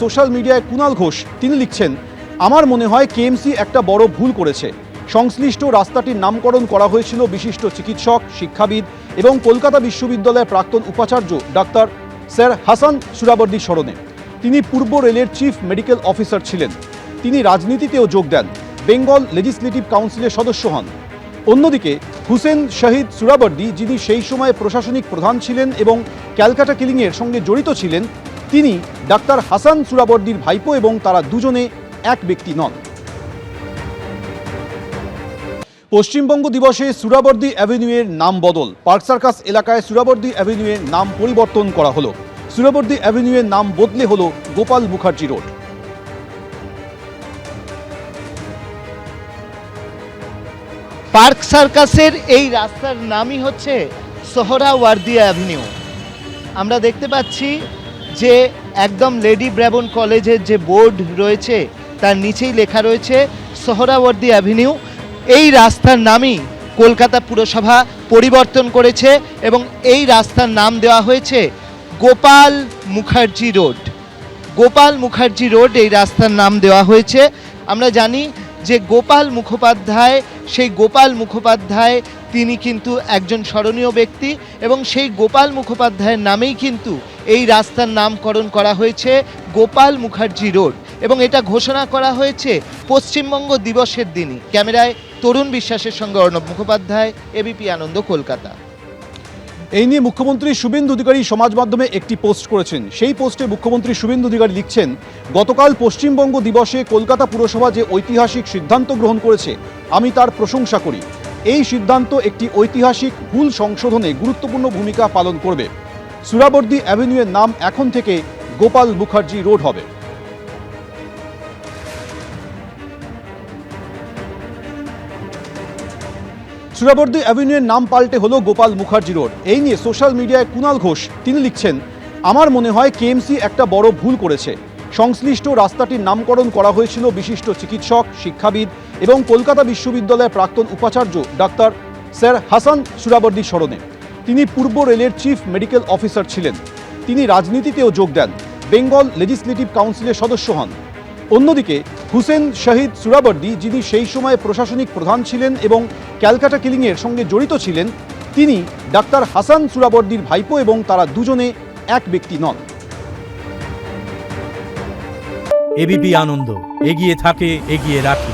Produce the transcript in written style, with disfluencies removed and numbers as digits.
Social মিডিয়ায় কুণাল ঘোষ তিনি লিখছেন, আমার মনে হয় কেএমসি একটা বড় ভুল করেছে। সংশ্লিষ্ট রাস্তাটির নামকরণ করা হয়েছিল বিশিষ্ট চিকিৎসক, শিক্ষাবিদ এবং কলকাতা বিশ্ববিদ্যালয়ের প্রাক্তন উপাচার্য ডাক্তার স্যার হাসান সুহরাওয়ার্দীর স্মরণে। তিনি পূর্ব রেলের চিফ মেডিকেল অফিসার ছিলেন। তিনি রাজনীতিতেও যোগ দেন, বেঙ্গল লেজিসলেটিভ কাউন্সিলের সদস্য হন। অন্যদিকে হুসেন শহীদ সুহরাওয়ার্দী, যিনি সেই সময় প্রশাসনিক প্রধান ছিলেন এবং ক্যালকাটা কিলিংয়ের সঙ্গে জড়িত ছিলেন, তিনি ডাক্তার হাসান সুহরাওয়ার্দীর ভাইপো এবং তারা দুজনে এক ব্যক্তি নন। পশ্চিমবঙ্গ দিবসে সুহরাওয়ার্দী অ্যাভিনিউয়ের নাম বদল। পার্ক সার্কাস এলাকায় সুহরাওয়ার্দী অ্যাভিনিউয়ের নাম পরিবর্তন করা হলো। সুহরাওয়ার্দী অ্যাভিনিউয়ের নাম বদলে হলো গোপাল মুখার্জি রোড। পার্ক সার্কাসের এই রাস্তার নামই হচ্ছে সোহরাওয়ার্দী অ্যাভিনিউ। আমরা দেখতে পাচ্ছি যে একদম লেডি ব্রাবোন কলেজের যে বোর্ড রয়েছে তার নিচেই লেখা রয়েছে সোহরাওয়ার্দী অ্যাভিনিউ। এই রাস্তার নামই কলকাতা পুরসভা পরিবর্তন করেছে এবং এই রাস্তার নাম দেওয়া হয়েছে গোপাল মুখার্জি রোড। গোপাল মুখার্জি রোড এই রাস্তার নাম দেওয়া হয়েছে। আমরা জানি যে গোপাল মুখোপাধ্যায়, সেই গোপাল মুখোপাধ্যায় তিনি কিন্তু একজন স্মরণীয় ব্যক্তি এবং সেই গোপাল মুখোপাধ্যায়ের নামেই কিন্তু এই রাস্তার নামকরণ করা হয়েছে গোপাল মুখার্জি রোড এবং এটা ঘোষণা করা হয়েছে পশ্চিমবঙ্গ দিবসের দিনই। ক্যামেরায় তরুণ বিশ্বাসের সঙ্গে অর্ণব মুখোপাধ্যায়, এবিপি আনন্দ, কলকাতা। এই নিয়ে মুখ্যমন্ত্রী শুভেন্দু অধিকারী সমাজ মাধ্যমে একটি পোস্ট করেছেন। সেই পোস্টে মুখ্যমন্ত্রী শুভেন্দু অধিকারী লিখছেন, গতকাল পশ্চিমবঙ্গ দিবসে কলকাতা পুরসভা যে ঐতিহাসিক সিদ্ধান্ত গ্রহণ করেছে আমি তার প্রশংসা করি। এই সিদ্ধান্ত একটি ঐতিহাসিক ভুল সংশোধনে গুরুত্বপূর্ণ ভূমিকা পালন করবে। সুহরাওয়ার্দী অ্যাভিনিউয়ের নাম এখন থেকে গোপাল মুখার্জি রোড হবে। সুহরাওয়ার্দী অ্যাভিনিউয়ের নাম পাল্টে হলো গোপাল মুখার্জি রোড। এই নিয়ে সোশ্যাল মিডিয়ায় কুণাল ঘোষ তিনি লিখছেন, আমার মনে হয় কেএমসি একটা বড় ভুল করেছে। সংশ্লিষ্ট রাস্তাটির নামকরণ করা হয়েছিল বিশিষ্ট চিকিৎসক, শিক্ষাবিদ এবং কলকাতা বিশ্ববিদ্যালয়ের প্রাক্তন উপাচার্য ডাক্তার স্যার হাসান সুহরাওয়ার্দীর স্মরণে। তিনি পূর্ব রেলের চিফ মেডিকেল অফিসার ছিলেন। তিনি রাজনীতিতেও যোগ দেন, বেঙ্গল লেজিসলেটিভ কাউন্সিলের সদস্য হন। অন্যদিকে হুসেন শহীদ সুহরাওয়ার্দী, যিনি সেই সময় প্রশাসনিক প্রধান ছিলেন এবং ক্যালকাটা কিলিংয়ের সঙ্গে জড়িত ছিলেন, তিনি ডাক্তার হাসান সুহরাওয়ার্দীর ভাইপো এবং তারা দুজনে এক ব্যক্তি নন। এবিপি আনন্দ, এগিয়ে থাকে, এগিয়ে রাখে।